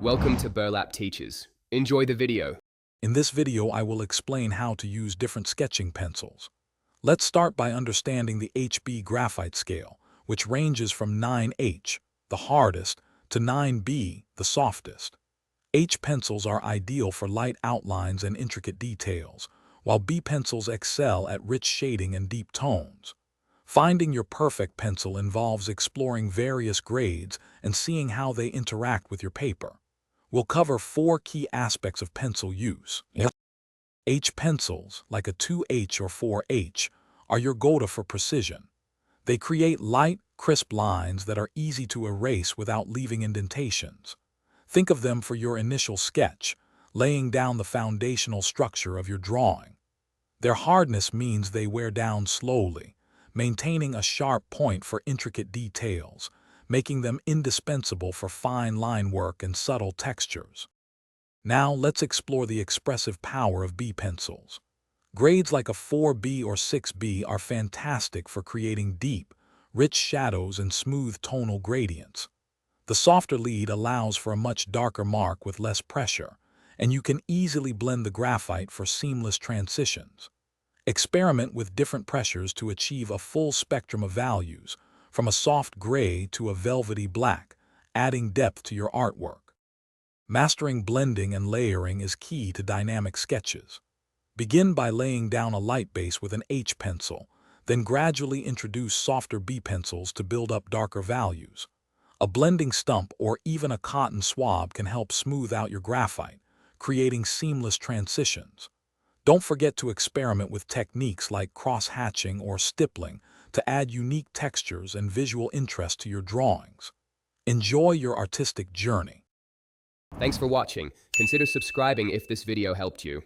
Welcome to Burlap Teachers. Enjoy the video. In this video, I will explain how to use different sketching pencils. Let's start by understanding the HB graphite scale, which ranges from 9H, the hardest, to 9B, the softest. H pencils are ideal for light outlines and intricate details, while B pencils excel at rich shading and deep tones. Finding your perfect pencil involves exploring various grades and seeing how they interact with your paper. We'll cover 4 key aspects of pencil use. H pencils, like a 2H or 4H, are your go-to for precision. They create light, crisp lines that are easy to erase without leaving indentations. Think of them for your initial sketch, laying down the foundational structure of your drawing. Their hardness means they wear down slowly, maintaining a sharp point for intricate details, making them indispensable for fine line work and subtle textures. Now let's explore the expressive power of B pencils. Grades like a 4B or 6B are fantastic for creating deep, rich shadows and smooth tonal gradients. The softer lead allows for a much darker mark with less pressure, and you can easily blend the graphite for seamless transitions. Experiment with different pressures to achieve a full spectrum of values, from a soft gray to a velvety black, adding depth to your artwork. Mastering blending and layering is key to dynamic sketches. Begin by laying down a light base with an H pencil, then gradually introduce softer B pencils to build up darker values. A blending stump or even a cotton swab can help smooth out your graphite, creating seamless transitions. Don't forget to experiment with techniques like cross-hatching or stippling to add unique textures and visual interest to your drawings. Enjoy your artistic journey. Thanks for watching. Consider subscribing if this video helped you.